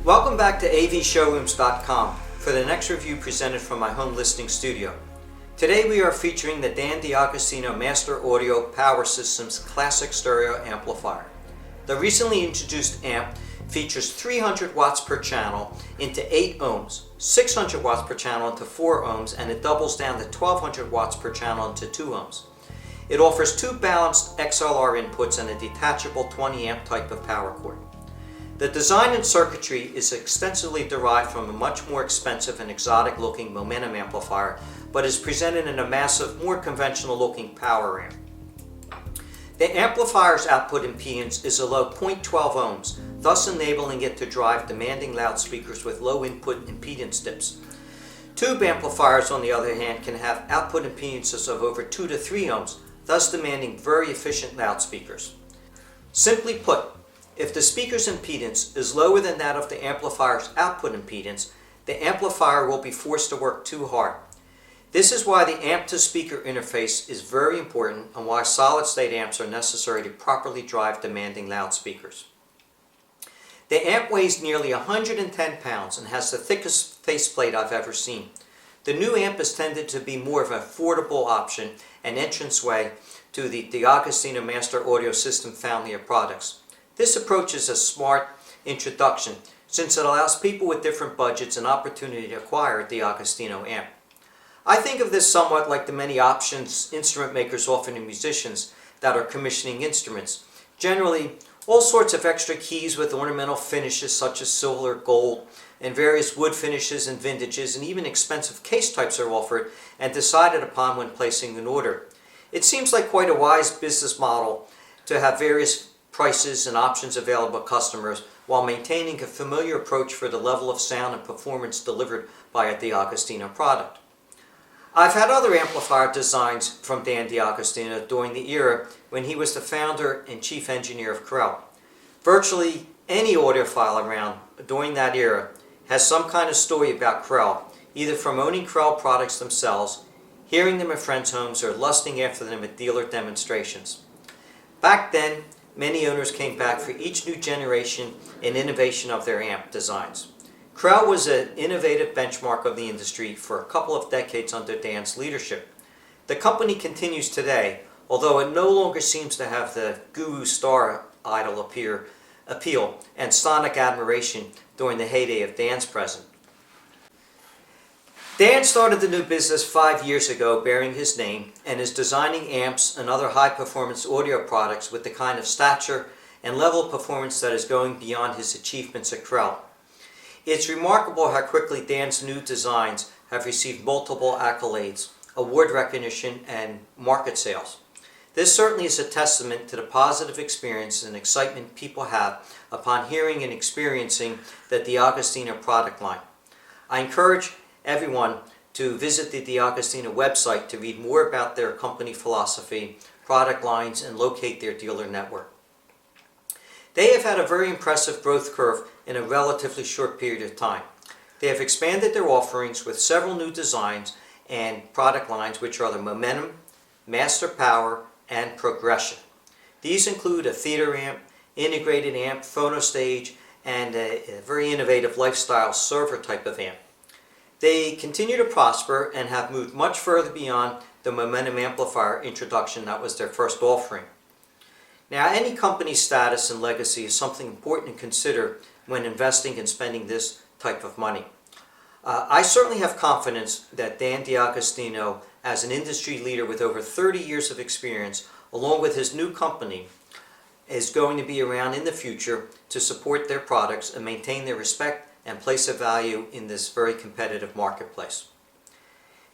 Welcome back to avshowrooms.com for the next review presented from my home listing studio. Today we are featuring the Dan D'Agostino Master Audio Power Systems Classic Stereo Amplifier. The recently introduced amp features 300 watts per channel into 8 ohms, 600 watts per channel into 4 ohms, and it doubles down to 1200 watts per channel into 2 ohms. It offers 2 balanced XLR inputs and a detachable 20 amp type of power cord. The design and circuitry is extensively derived from a much more expensive and exotic looking momentum amplifier, but is presented in a massive, more conventional looking power amp. The amplifier's output impedance is a low 0.12 ohms, thus enabling it to drive demanding loudspeakers with low input impedance dips. Tube amplifiers, on the other hand, can have output impedances of over 2 to 3 ohms, thus demanding very efficient loudspeakers. Simply put, if the speaker's impedance is lower than that of the amplifier's output impedance, the amplifier will be forced to work too hard. This is why the amp-to-speaker interface is very important and why solid-state amps are necessary to properly drive demanding loudspeakers. The amp weighs nearly 110 pounds and has the thickest faceplate I've ever seen. The new amp is tended to be more of an affordable option and entranceway to the D'Agostino Master Audio System family of products. This approach is a smart introduction since it allows people with different budgets an opportunity to acquire a D'Agostino amp. I think of this somewhat like the many options instrument makers offer to musicians that are commissioning instruments. Generally, all sorts of extra keys with ornamental finishes such as silver, gold, and various wood finishes and vintages, and even expensive case types are offered and decided upon when placing an order. It seems like quite a wise business model to have various prices and options available to customers while maintaining a familiar approach for the level of sound and performance delivered by a D'Agostino product. I've had other amplifier designs from Dan D'Agostino during the era when he was the founder and chief engineer of Corel. Virtually any audiophile around during that era has some kind of story about Corel, either from owning Corel products themselves, hearing them at friends' homes, or lusting after them at dealer demonstrations. Back then, many owners came back for each new generation and innovation of their amp designs. Corel was an innovative benchmark of the industry for a couple of decades under Dan's leadership. The company continues today, although it no longer seems to have the guru star idol appeal and sonic admiration during the heyday of Dan's presence. Dan started the new business 5 years ago bearing his name and is designing amps and other high-performance audio products with the kind of stature and level of performance that is going beyond his achievements at Corel. It's remarkable how quickly Dan's new designs have received multiple accolades, award recognition, and market sales. This certainly is a testament to the positive experience and excitement people have upon hearing and experiencing the D'Agostino product line. I encourage everyone to visit the D'Agostino website to read more about their company philosophy, product lines, and locate their dealer network. They have had a very impressive growth curve in a relatively short period of time. They have expanded their offerings with several new designs and product lines, which are the Momentum, Master Power, and Progression. These include a theater amp, integrated amp, phono stage, and a very innovative lifestyle server type of amp. They continue to prosper and have moved much further beyond the Momentum amplifier introduction that was their first offering. Now, any company's status and legacy is something important to consider when investing and spending this type of money. I certainly have confidence that Dan D'Agostino, as an industry leader with over 30 years of experience, along with his new company, is going to be around in the future to support their products and maintain their respect and place of value in this very competitive marketplace.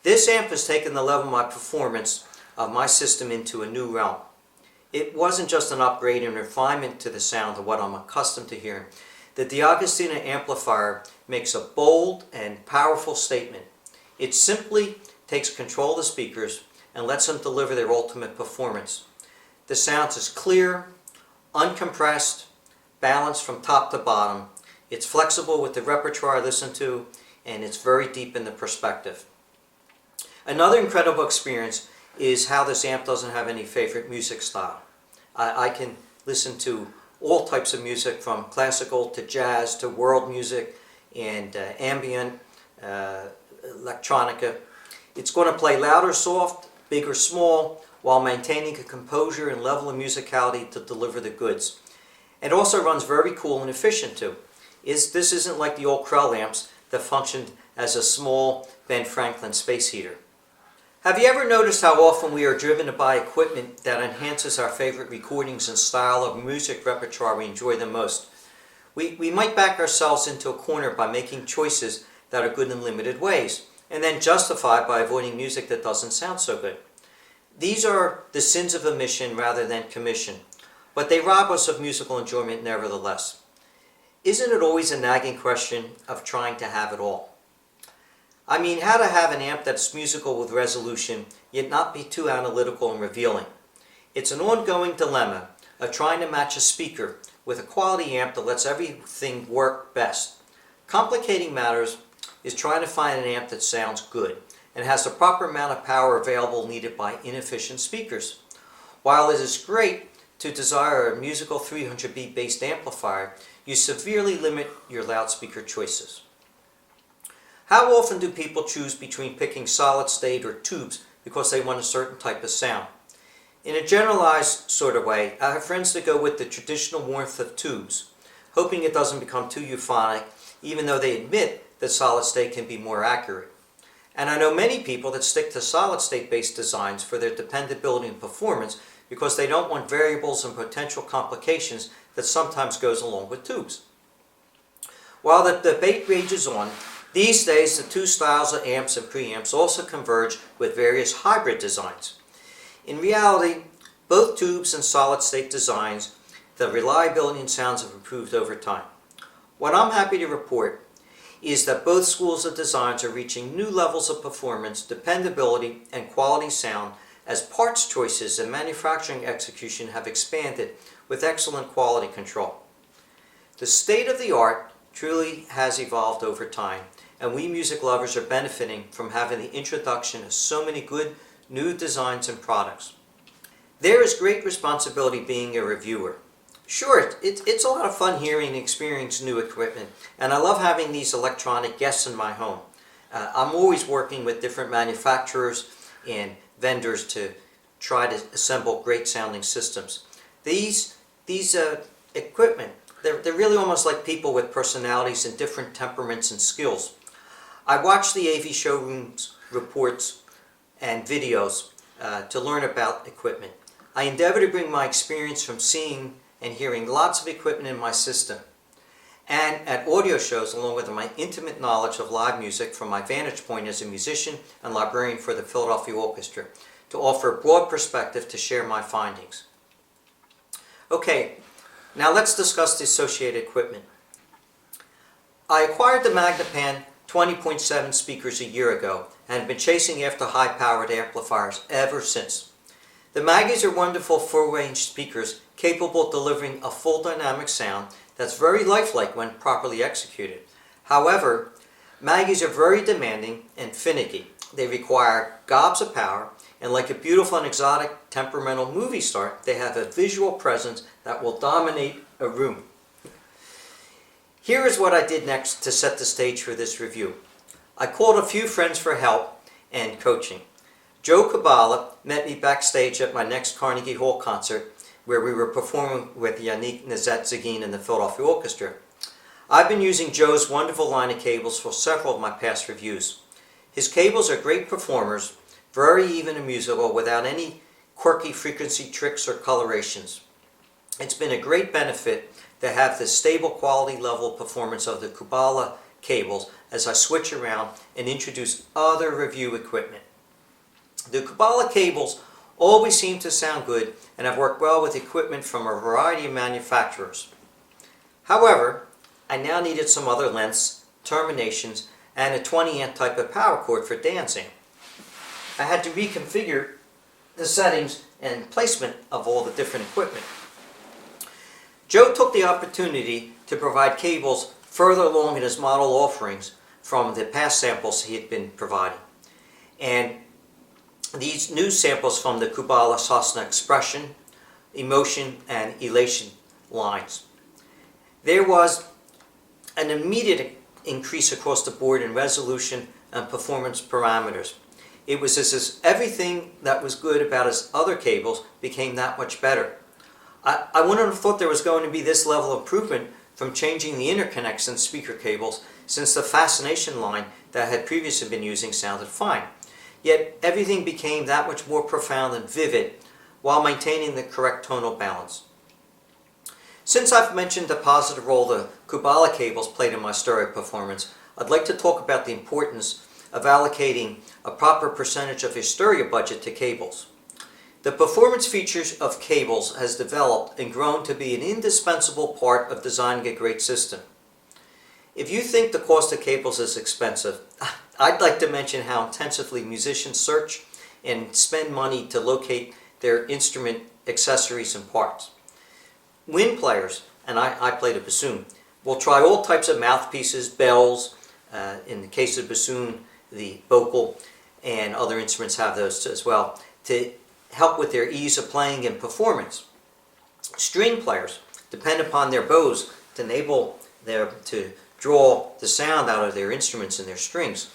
This amp has taken the level of my performance of my system into a new realm. It wasn't just an upgrade and refinement to the sound of what I'm accustomed to hearing. The D'Agostino amplifier makes a bold and powerful statement. It simply takes control of the speakers and lets them deliver their ultimate performance. The sound is clear, uncompressed, balanced from top to bottom. It's flexible with the repertoire I listen to, and it's very deep in the perspective. Another incredible experience is how this amp doesn't have any favorite music style. I can listen to all types of music from classical to jazz to world music and ambient, electronica. It's going to play loud or soft, big or small, while maintaining a composure and level of musicality to deliver the goods. It also runs very cool and efficient too. This isn't like the old Krell amps that functioned as a small Ben Franklin space heater. Have you ever noticed how often we are driven to buy equipment that enhances our favorite recordings and style of music repertoire we enjoy the most? We might back ourselves into a corner by making choices that are good in limited ways, and then justify by avoiding music that doesn't sound so good. These are the sins of omission rather than commission, but they rob us of musical enjoyment nevertheless. Isn't it always a nagging question of trying to have it all? I mean, how to have an amp that's musical with resolution, yet not be too analytical and revealing. It's an ongoing dilemma of trying to match a speaker with a quality amp that lets everything work best. Complicating matters is trying to find an amp that sounds good and has the proper amount of power available needed by inefficient speakers. While it is great to desire a musical 300B based amplifier, you severely limit your loudspeaker choices. How often do people choose between picking solid state or tubes because they want a certain type of sound? In a generalized sort of way, I have friends that go with the traditional warmth of tubes, hoping it doesn't become too euphonic, even though they admit that solid state can be more accurate. And I know many people that stick to solid state based designs for their dependability and performance because they don't want variables and potential complications that sometimes goes along with tubes. While the debate rages on, these days the two styles of amps and preamps also converge with various hybrid designs. In reality, both tubes and solid state designs, the reliability and sounds have improved over time. What I'm happy to report is that both schools of designs are reaching new levels of performance, dependability, and quality sound as parts choices and manufacturing execution have expanded with excellent quality control. The state of the art truly has evolved over time, and we music lovers are benefiting from having the introduction of so many good new designs and products. There is great responsibility being a reviewer. Sure, it's a lot of fun hearing and experiencing new equipment, and I love having these electronic guests in my home. I'm always working with different manufacturers and vendors to try to assemble great sounding systems. These equipment, they're really almost like people with personalities and different temperaments and skills. I watch the AV showrooms reports and videos to learn about equipment. I endeavor to bring my experience from seeing and hearing lots of equipment in my system, and at audio shows along with my intimate knowledge of live music from my vantage point as a musician and librarian for the Philadelphia Orchestra, to offer a broad perspective to share my findings. Okay, now let's discuss the associated equipment. I acquired the Magnapan 20.7 speakers a year ago and have been chasing after high-powered amplifiers ever since. The Maggies are wonderful full-range speakers capable of delivering a full dynamic sound that's very lifelike when properly executed. However, Maggies are very demanding and finicky. They require gobs of power, and like a beautiful and exotic temperamental movie star, they have a visual presence that will dominate a room. Here is what I did next to set the stage for this review. I called a few friends for help and coaching. Joe Kabbalah met me backstage at my next Carnegie Hall concert, where we were performing with Yannick Nezet-Zagin and the Philadelphia Orchestra. I've been using Joe's wonderful line of cables for several of my past reviews. His cables are great performers, very even and musical, without any quirky frequency tricks or colorations. It's been a great benefit to have the stable quality level of performance of the Kabbalah cables as I switch around and introduce other review equipment. The Kabbalah cables always seem to sound good and have worked well with equipment from a variety of manufacturers. However, I now needed some other lengths, terminations, and a 20 amp type of power cord for dancing. I had to reconfigure the settings and placement of all the different equipment. Joe took the opportunity to provide cables further along in his model offerings from the past samples he had been providing. And these new samples from the Kabbalah Sosna Expression, Emotion, and Elation lines. There was an immediate increase across the board in resolution and performance parameters. It was as if everything that was good about his other cables became that much better. I wouldn't have thought there was going to be this level of improvement from changing the interconnects and speaker cables, since the fascination line that I had previously been using sounded fine. Yet everything became that much more profound and vivid while maintaining the correct tonal balance. Since I've mentioned the positive role the Kubala cables played in my stereo performance, I'd like to talk about the importance of allocating a proper percentage of your stereo budget to cables. The performance features of cables has developed and grown to be an indispensable part of designing a great system. If you think the cost of cables is expensive, I'd like to mention how intensively musicians search and spend money to locate their instrument accessories and parts. Wind players, and I play the bassoon, will try all types of mouthpieces, bells, in the case of bassoon, the vocal, and other instruments have those as well, to help with their ease of playing and performance. String players depend upon their bows to enable them to draw the sound out of their instruments and their strings.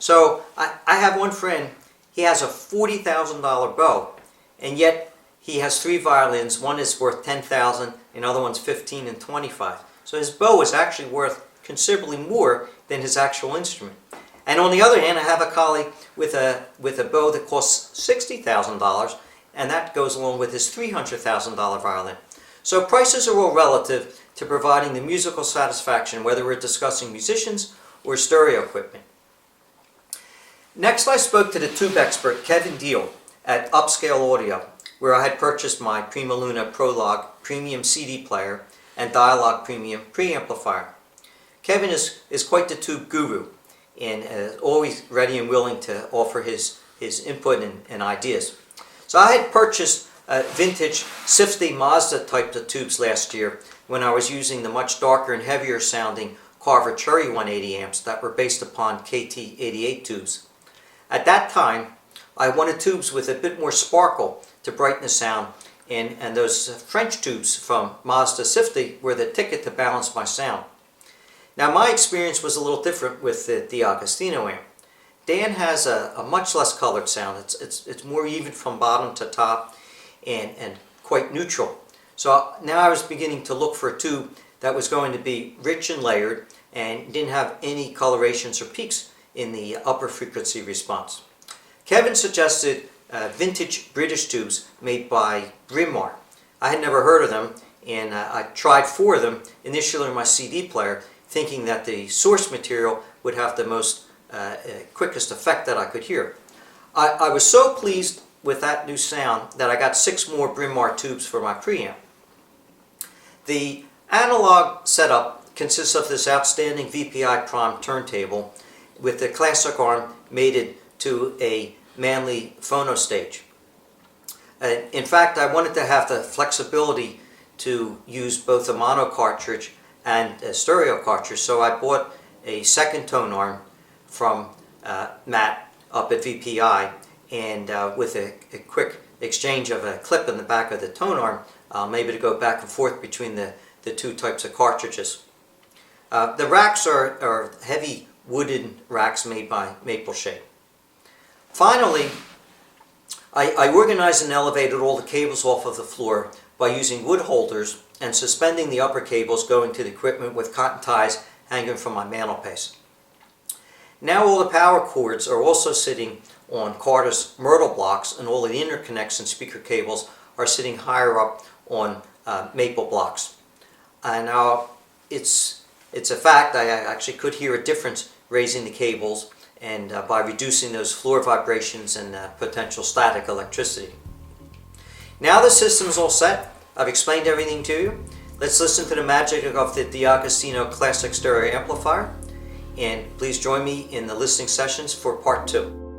So I have one friend, he has a $40,000 bow, and yet he has 3 violins. One is worth $10,000, and the other one's $15,000 and $25,000. So his bow is actually worth considerably more than his actual instrument. And on the other hand, I have a colleague with a bow that costs $60,000, and that goes along with his $300,000 violin. So prices are all relative to providing the musical satisfaction, whether we're discussing musicians or stereo equipment. Next, I spoke to the tube expert Kevin Deal at Upscale Audio, where I had purchased my Prima Luna Prologue Premium CD player and Dialogue Premium preamplifier. Kevin is quite the tube guru, and always ready and willing to offer his input and ideas. So I had purchased vintage Sifty Mazda type of tubes last year when I was using the much darker and heavier sounding Carver Cherry 180 amps that were based upon KT88 tubes. At that time, I wanted tubes with a bit more sparkle to brighten the sound, and those French tubes from Mazda Sifty were the ticket to balance my sound. Now, my experience was a little different with the D'Agostino amp. Dan has a much less colored sound. It's more even from bottom to top and quite neutral. So now I was beginning to look for a tube that was going to be rich and layered and didn't have any colorations or peaks in the upper frequency response. Kevin suggested vintage British tubes made by Bremar. I had never heard of them, and I tried 4 of them initially on my CD player, thinking that the source material would have the most quickest effect that I could hear. I was so pleased with that new sound that I got 6 more Bremar tubes for my preamp. The analog setup consists of this outstanding VPI Prime turntable with the classic arm mated to a Manley phono stage. In fact, I wanted to have the flexibility to use both a mono cartridge and a stereo cartridge, so I bought a second tone arm from Matt up at VPI, and with a quick exchange of a clip in the back of the tone arm, I'm able to go back and forth between the 2 types of cartridges. The racks are heavy wooden racks made by Maple Shade. Finally, I organized and elevated all the cables off of the floor by using wood holders and suspending the upper cables going to the equipment with cotton ties hanging from my mantelpiece. Now all the power cords are also sitting on Carter's Myrtle blocks, and all of the interconnects and speaker cables are sitting higher up on Maple blocks. And now it's a fact I actually could hear a difference raising the cables and by reducing those floor vibrations and potential static electricity. Now the system's all set. I've explained everything to you. Let's listen to the magic of the D'Agostino Classic Stereo Amplifier, and please join me in the listening sessions for part 2.